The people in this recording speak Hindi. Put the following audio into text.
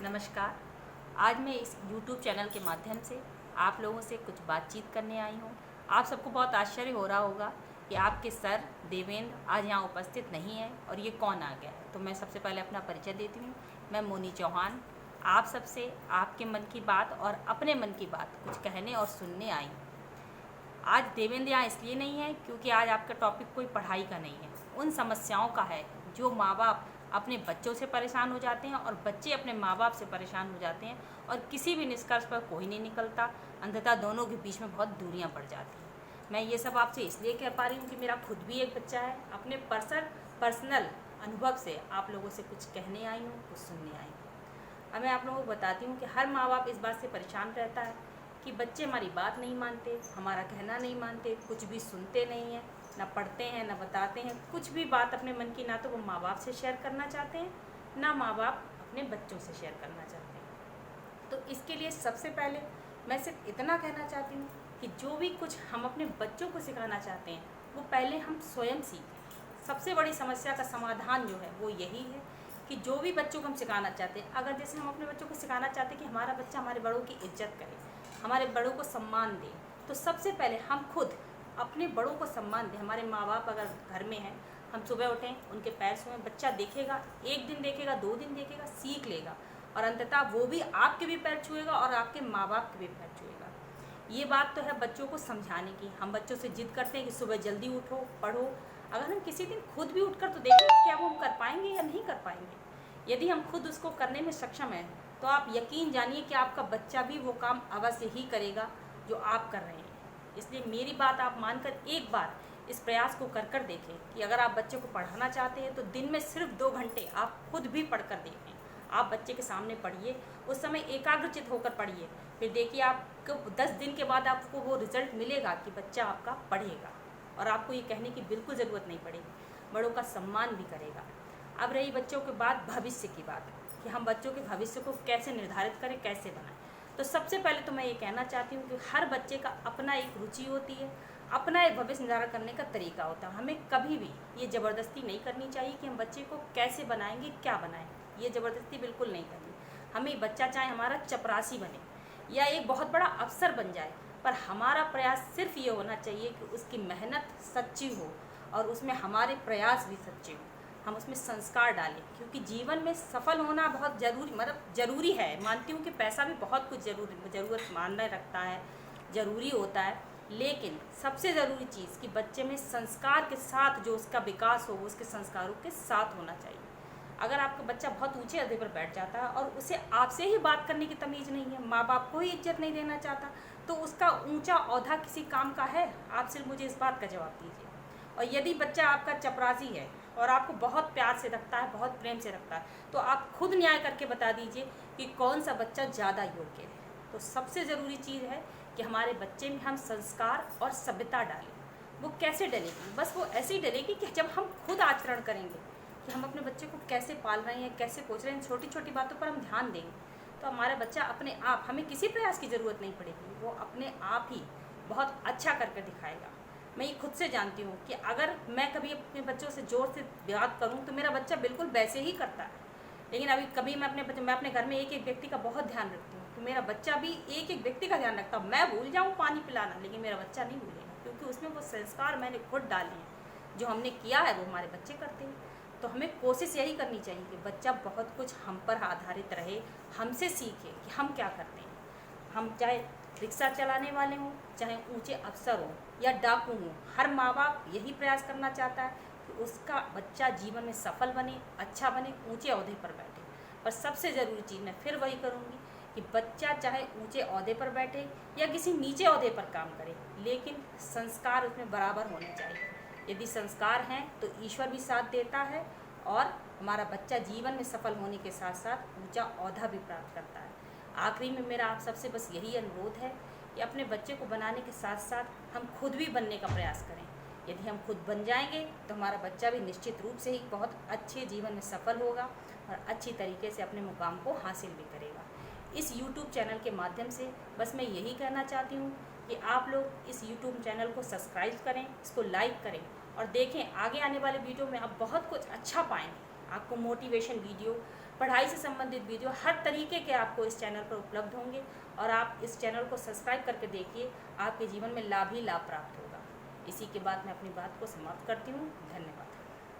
नमस्कार। आज मैं इस YouTube चैनल के माध्यम से आप लोगों से कुछ बातचीत करने आई हूँ। आप सबको बहुत आश्चर्य हो रहा होगा कि आपके सर देवेंद्र आज यहाँ उपस्थित नहीं है और ये कौन आ गया है। तो मैं सबसे पहले अपना परिचय देती हूँ। मैं मोनी चौहान आप सबसे आपके मन की बात और अपने मन की बात कुछ कहने और सुनने आई हूँ। आज देवेंद्र यहाँ इसलिए नहीं है क्योंकि आज आपका टॉपिक कोई पढ़ाई का नहीं है, उन समस्याओं का है जो माँ बाप अपने बच्चों से परेशान हो जाते हैं और बच्चे अपने माँ बाप से परेशान हो जाते हैं और किसी भी निष्कर्ष पर कोई नहीं निकलता। अंततः दोनों के बीच में बहुत दूरियां पड़ जाती हैं। मैं ये सब आपसे इसलिए कह पा रही हूँ कि मेरा खुद भी एक बच्चा है। अपने पर्सनल अनुभव से आप लोगों से कुछ कहने आई हूँ, कुछ सुनने आई हूँ। अब मैं आप लोगों को बताती हूँ कि हर माँ बाप इस बात से परेशान रहता है कि बच्चे हमारी बात नहीं मानते, हमारा कहना नहीं मानते, कुछ भी सुनते नहीं हैं, ना पढ़ते हैं, ना बताते हैं, कुछ भी बात अपने मन की ना तो वो माँ बाप से शेयर करना चाहते हैं, ना माँ बाप अपने बच्चों से शेयर करना चाहते हैं। तो इसके लिए सबसे पहले मैं सिर्फ इतना कहना चाहती हूँ कि जो भी कुछ हम अपने बच्चों को सिखाना चाहते हैं वो पहले हम स्वयं सीखें। सबसे बड़ी समस्या का समाधान जो है वो यही है कि जो भी बच्चों को हम सिखाना चाहते हैं, अगर जैसे हम अपने बच्चों को सिखाना चाहते हैं कि हमारा बच्चा हमारे बड़ों की इज्जत करे, हमारे बड़ों को सम्मान दे, तो सबसे पहले हम खुद अपने बड़ों को सम्मान दें। हमारे माँ बाप अगर घर में हैं, हम सुबह उठें, उनके पैर छुएं, बच्चा देखेगा, एक दिन देखेगा, 2 दिन देखेगा, सीख लेगा और अंततः वो भी आपके भी पैर छुएगा और आपके माँ बाप के भी पैर छुएगा। ये बात तो है बच्चों को समझाने की। हम बच्चों से जिद करते हैं कि सुबह जल्दी उठो, पढ़ो। अगर हम किसी दिन खुद भी उठकर तो देखें क्या वो हम कर पाएंगे या नहीं कर पाएंगे। यदि हम खुद उसको करने में सक्षम हैं तो आप यकीन जानिए कि आपका बच्चा भी वो काम अवश्य ही करेगा जो आप कर रहे हैं। इसलिए मेरी बात आप मानकर एक बार इस प्रयास को कर देखें कि अगर आप बच्चे को पढ़ाना चाहते हैं तो दिन में सिर्फ 2 घंटे आप खुद भी पढ़ कर देखें। आप बच्चे के सामने पढ़िए, उस समय एकाग्रचित होकर पढ़िए, फिर देखिए आपको 10 दिन के बाद आपको वो रिजल्ट मिलेगा कि बच्चा आपका पढ़ेगा और आपको ये कहने की बिल्कुल ज़रूरत नहीं पड़ेगी, बड़ों का सम्मान भी करेगा। अब रही बच्चों के बाद भविष्य की बात कि हम बच्चों के भविष्य को कैसे निर्धारित करें, कैसे बनाएं। तो सबसे पहले तो मैं ये कहना चाहती हूँ कि हर बच्चे का अपना एक रुचि होती है, अपना एक भविष्य निर्धारण करने का तरीका होता है। हमें कभी भी ये ज़बरदस्ती नहीं करनी चाहिए कि हम बच्चे को कैसे बनाएंगे, क्या बनाएं। ये ज़बरदस्ती बिल्कुल नहीं करनी। हमें बच्चा चाहे हमारा चपरासी बने या एक बहुत बड़ा अफसर बन जाए, पर हमारा प्रयास सिर्फ ये होना चाहिए कि उसकी मेहनत सच्ची हो और उसमें हमारे प्रयास भी सच्चे हों, हम उसमें संस्कार डालें। क्योंकि जीवन में सफल होना बहुत ज़रूरी है। मानती हूँ कि पैसा भी बहुत कुछ ज़रूरत मानने रखता है, ज़रूरी होता है, लेकिन सबसे ज़रूरी चीज़ कि बच्चे में संस्कार के साथ जो उसका विकास हो वो उसके संस्कारों के साथ होना चाहिए। अगर आपका बच्चा बहुत ऊंचे ओहदे पर बैठ जाता है और उसे आपसे ही बात करने की तमीज़ नहीं है, माँ बाप को ही इज्जत नहीं देना चाहता, तो उसका ऊंचा ओहदा किसी काम का है? आप सिर्फ मुझे इस बात का जवाब दीजिए। और यदि बच्चा आपका चपरासी है और आपको बहुत प्यार से रखता है, बहुत प्रेम से रखता है, तो आप खुद न्याय करके बता दीजिए कि कौन सा बच्चा ज़्यादा योग्य है। तो सबसे ज़रूरी चीज़ है कि हमारे बच्चे में हम संस्कार और सभ्यता डालें। वो कैसे डलेगी? बस वो ऐसे ही डलेगी कि जब हम खुद आचरण करेंगे कि हम अपने बच्चे को कैसे पाल रहे हैं, कैसे पोछ रहे हैं, छोटी छोटी बातों पर हम ध्यान देंगे, तो हमारा बच्चा अपने आप, हमें किसी प्रयास की ज़रूरत नहीं पड़ेगी, वो अपने आप ही बहुत अच्छा करके दिखाएगा। मैं ये खुद से जानती हूँ कि अगर मैं कभी अपने बच्चों से ज़ोर से बात करूँ तो मेरा बच्चा बिल्कुल वैसे ही करता है। लेकिन अभी कभी मैं अपने घर में एक एक व्यक्ति का बहुत ध्यान रखती हूँ, तो मेरा बच्चा भी एक एक व्यक्ति का ध्यान रखता है। मैं भूल जाऊँ पानी पिलाना, लेकिन मेरा बच्चा नहीं भूलेगा, क्योंकि उसमें वो संस्कार मैंने खुद डाले हैं। जो हमने किया है वो हमारे बच्चे करते हैं। तो हमें कोशिश यही करनी चाहिए कि बच्चा बहुत कुछ हम पर आधारित रहे, हमसे सीखे कि हम क्या करते हैं। हम चाहे रिक्शा चलाने वाले हों, चाहे ऊंचे अफसर हों या डाकू हों, हर माँ बाप यही प्रयास करना चाहता है कि उसका बच्चा जीवन में सफल बने, अच्छा बने, ऊंचे ओहदे पर बैठे। पर सबसे ज़रूरी चीज़ मैं फिर वही करूँगी कि बच्चा चाहे ऊंचे ओहदे पर बैठे या किसी नीचे ओहदे पर काम करे, लेकिन संस्कार उसमें बराबर होने चाहिए। यदि संस्कार हैं तो ईश्वर भी साथ देता है और हमारा बच्चा जीवन में सफल होने के साथ साथ ऊंचा ओहदा भी प्राप्त करता है। आखिरी में मेरा आप सबसे बस यही अनुरोध है कि अपने बच्चे को बनाने के साथ साथ हम खुद भी बनने का प्रयास करें। यदि हम खुद बन जाएंगे तो हमारा बच्चा भी निश्चित रूप से ही बहुत अच्छे जीवन में सफल होगा और अच्छी तरीके से अपने मुकाम को हासिल भी करेगा। इस YouTube चैनल के माध्यम से बस मैं यही कहना चाहती हूँ कि आप लोग इस YouTube चैनल को सब्सक्राइब करें, इसको लाइक करें और देखें आगे आने वाले वीडियो में आप बहुत कुछ अच्छा पाएंगे। आपको मोटिवेशन वीडियो, पढ़ाई से संबंधित वीडियो, हर तरीके के आपको इस चैनल पर उपलब्ध होंगे। और आप इस चैनल को सब्सक्राइब करके देखिए, आपके जीवन में लाभ ही लाभ प्राप्त होगा। इसी के बाद मैं अपनी बात को समाप्त करती हूँ। धन्यवाद।